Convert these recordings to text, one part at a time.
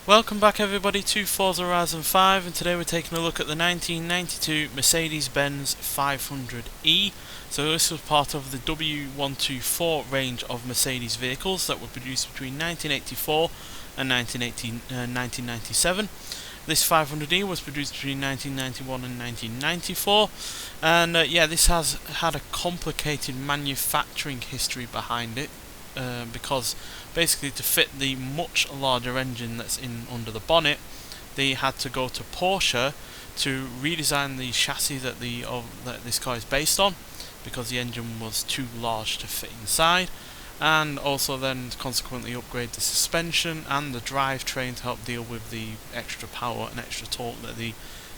Welcome back everybody to Forza Horizon 5, and today we're taking a look at the 1992 Mercedes-Benz 500e. So this was part of the W124 range of Mercedes vehicles that were produced between 1984 and 1997. This 500e was produced between 1991 and 1994, and yeah, this has had a complicated manufacturing history behind it. Because basically to fit the much larger engine that's in under the bonnet, they had to go to Porsche to redesign the chassis that this car is based on, because the engine was too large to fit inside, and also then consequently upgrade the suspension and the drivetrain to help deal with the extra power and extra torque that the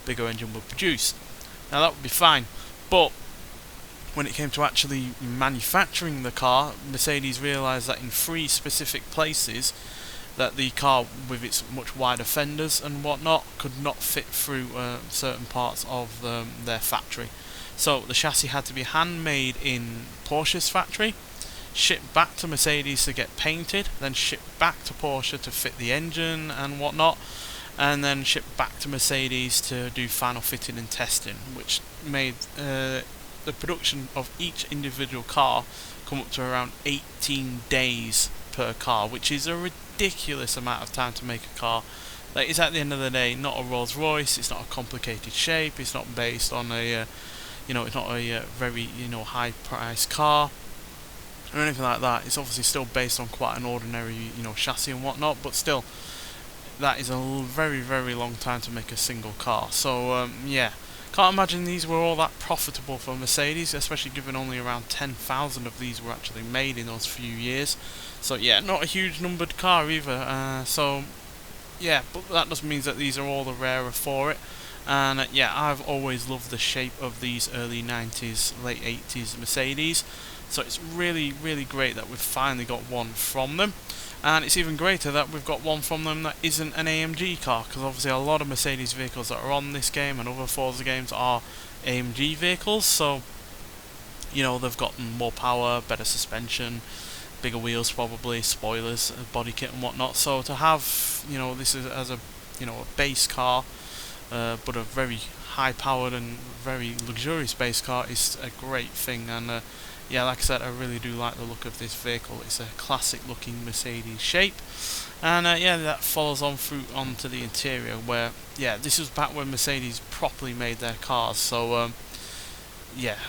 bigger engine would produce. Now that would be fine, but when it came to actually manufacturing the car, Mercedes realised that in 3 specific places that the car, with its much wider fenders and whatnot, could not fit through certain parts of their factory. So the chassis had to be handmade in Porsche's factory, shipped back to Mercedes to get painted, then shipped back to Porsche to fit the engine and whatnot, and then shipped back to Mercedes to do final fitting and testing, which made the production of each individual car come up to around 18 days per car, which is a ridiculous amount of time to make a car that is, at the end of the day, not a Rolls Royce. It's not a complicated shape. It's not based on a it's not a very high priced car or anything like that. It's obviously still based on quite an ordinary chassis and whatnot, but still, that is a very long time to make a single car. So yeah, can't imagine these were all that profitable for Mercedes, especially given only around 10,000 of these were actually made in those few years. So yeah, not a huge numbered car either. So yeah, but that just means that these are all the rarer for it. And yeah, I've always loved the shape of these early 90s, late 80s Mercedes. So it's really great that we've finally got one from them. And it's even greater that we've got one from them that isn't an AMG car, because obviously a lot of Mercedes vehicles that are on this game and other Forza games are AMG vehicles. So they've got more power, better suspension, bigger wheels, probably spoilers, body kit and whatnot. So to have this as a base car, but a very high powered and very luxurious base car is a great thing. And yeah, like I said, I really do like the look of this vehicle. It's a classic looking Mercedes shape, and yeah, that follows on through onto the interior, where yeah, this was back when Mercedes properly made their cars. So yeah,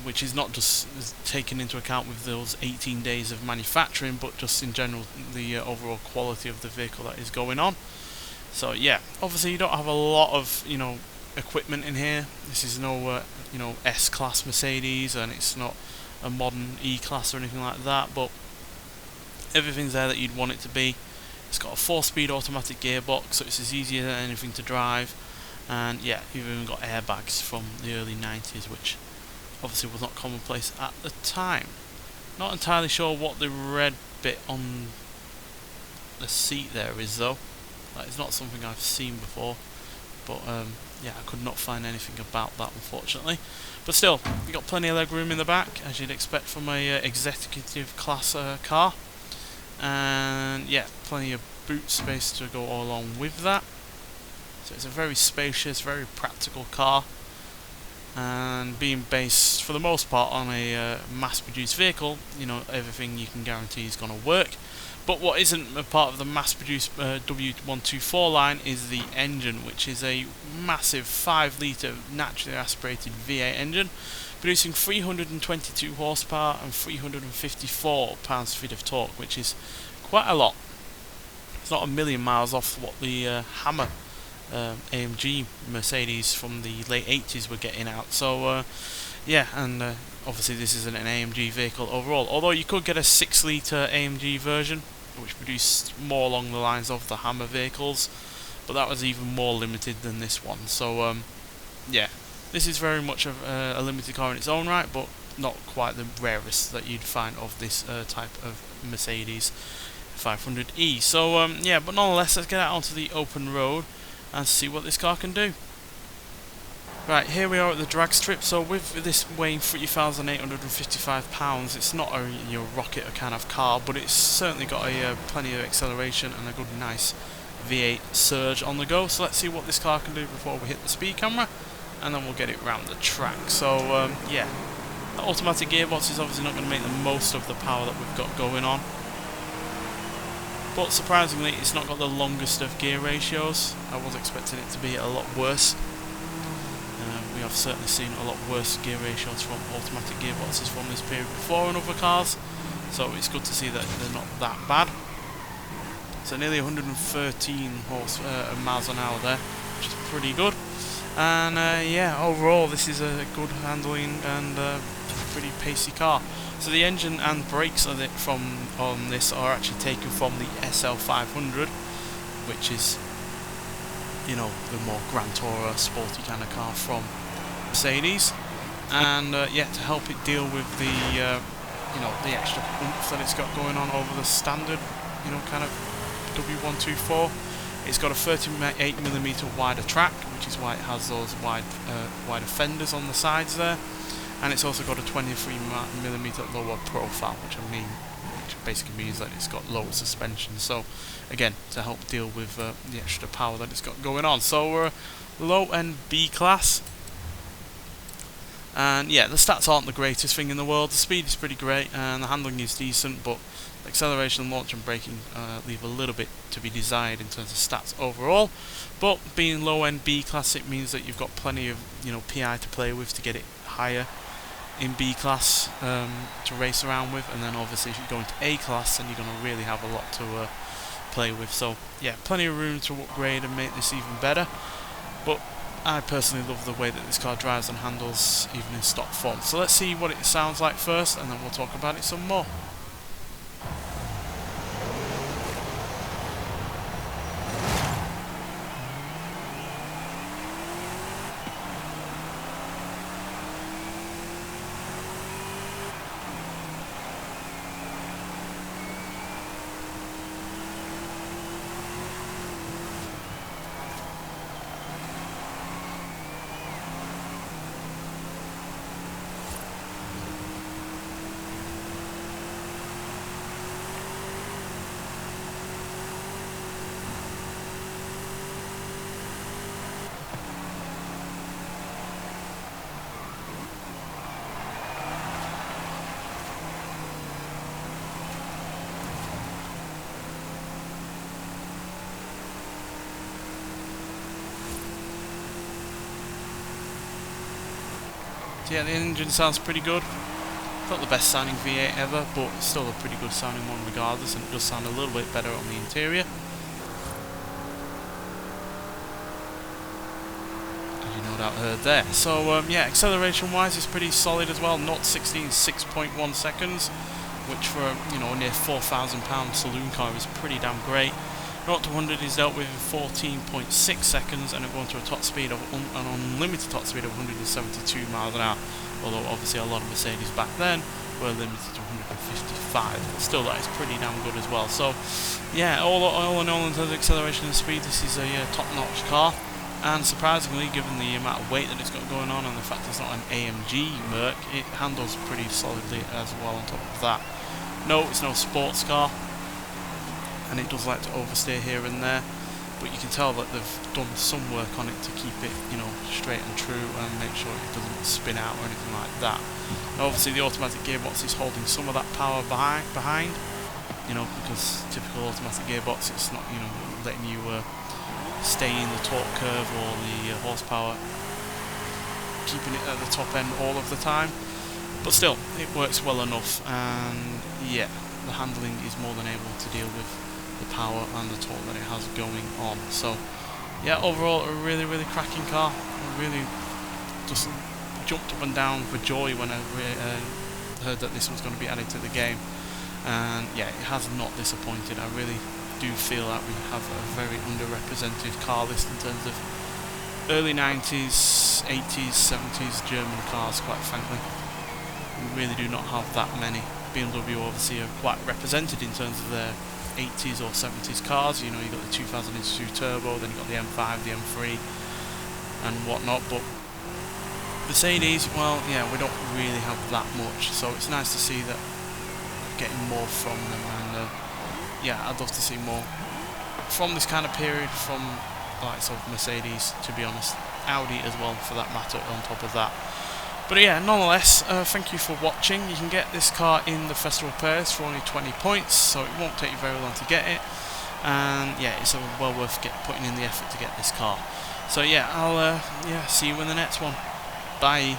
which is not just taken into account with those 18 days of manufacturing, but just in general the overall quality of the vehicle that is going on. So yeah, obviously you don't have a lot of equipment in here. This is no S-Class Mercedes, and it's not a modern E-Class or anything like that, but everything's there that you'd want it to be. It's got a 4-speed automatic gearbox, so it's as easy as anything to drive. And yeah, you've even got airbags from the early 90s, which obviously was not commonplace at the time. Not entirely sure what the red bit on the seat there is though. That is not something I've seen before, but yeah, I could not find anything about that, unfortunately. But still, you've got plenty of leg room in the back, as you'd expect from a executive class car. And yeah, plenty of boot space to go along with that. So it's a very spacious, very practical car. And being based, for the most part, on a mass-produced vehicle, everything you can guarantee is going to work. But what isn't a part of the mass-produced W124 line is the engine, which is a massive 5-litre naturally aspirated V8 engine, producing 322 horsepower and 354 pounds-feet of torque, which is quite a lot. It's not a million miles off what the Hammer AMG Mercedes from the late 80s were getting out. So yeah, and obviously this isn't an AMG vehicle overall, although you could get a 6-litre AMG version, which produced more along the lines of the Hammer vehicles, but that was even more limited than this one. So yeah, this is very much a limited car in its own right, but not quite the rarest that you'd find of this type of Mercedes 500e. So yeah, but nonetheless, let's get out onto the open road and see what this car can do. Right, here we are at the drag strip. So with this weighing 3,855 pounds, it's not a rocket kind of car, but it's certainly got a plenty of acceleration and a good, nice V8 surge on the go. So let's see what this car can do before we hit the speed camera, and then we'll get it round the track. So yeah, the automatic gearbox is obviously not going to make the most of the power that we've got going on, but surprisingly it's not got the longest of gear ratios. I was expecting it to be a lot worse. We have certainly seen a lot worse gear ratios from automatic gearboxes from this period before in other cars, so it's good to see that they're not that bad. So nearly 113 miles an hour there, which is pretty good. And yeah, overall this is a good handling and pretty pacey car. So the engine and brakes on this are actually taken from the SL500, which is, you know, the more Grand Tourer sporty kind of car from Mercedes. And yeah, to help it deal with the you know, the extra oomph that it's got going on over the standard, you know, kind of W124. It's got a 38mm wider track, which is why it has those wider fenders on the sides there, and it's also got a 23mm lower profile, which basically means that it's got lower suspension. So again, to help deal with the extra power that it's got going on. So we're low-end B class. And yeah, the stats aren't the greatest thing in the world. The speed is pretty great and the handling is decent, but acceleration, launch and braking leave a little bit to be desired in terms of stats overall. But being low-end B class, it means that you've got plenty of, you know, PI to play with to get it higher in B class to race around with, and then obviously if you go into A class, then you're going to really have a lot to play with. So yeah, plenty of room to upgrade and make this even better. But I personally love the way that this car drives and handles even in stock form. So let's see what it sounds like first, and then we'll talk about it some more. Yeah, the engine sounds pretty good. Not the best sounding V8 ever, but it's still a pretty good sounding one regardless, and it does sound a little bit better on the interior, as you no doubt heard there. So yeah, acceleration wise it's pretty solid as well. 0-60 in 6.1 seconds, which for a, you know, near £4,000 saloon car is pretty damn great. 0-100 is dealt with in 14.6 seconds, and it going to a top speed of an unlimited top speed of 172 miles an hour. Although obviously a lot of Mercedes back then were limited to 155, but still that is pretty damn good as well. So yeah, all in all, in terms of acceleration and speed, this is a top-notch car. And surprisingly, given the amount of weight that it's got going on and the fact it's not an AMG Merc, it handles pretty solidly as well on top of that. No, it's no sports car, and it does like to oversteer here and there, but you can tell that they've done some work on it to keep it, you know, straight and true and make sure it doesn't spin out or anything like that. And obviously the automatic gearbox is holding some of that power behind, you know, because typical automatic gearbox, it's not, you know, letting you stay in the torque curve or the horsepower, keeping it at the top end all of the time. But still, it works well enough, and yeah, the handling is more than able to deal with the power and the torque that it has going on. So yeah, overall a really cracking car. I really just jumped up and down for joy when I heard that this was going to be added to the game, and yeah, it has not disappointed. I really do feel that we have a very underrepresented car list in terms of early 90s, 80s, 70s German cars, quite frankly. We really do not have that many. BMW obviously are quite represented in terms of their 80s or 70s cars. You know, you got the 2002 turbo, then you got the M5, the M3 and whatnot, but Mercedes, well, yeah, we don't really have that much, so it's nice to see that we're getting more from them, and yeah, I'd love to see more from this kind of period, from the likes of Mercedes, to be honest, Audi as well for that matter on top of that. But yeah, nonetheless, thank you for watching. You can get this car in the Festival Pairs for only 20 points, so it won't take you very long to get it. And yeah, it's well worth putting in the effort to get this car. So yeah, I'll see you in the next one. Bye.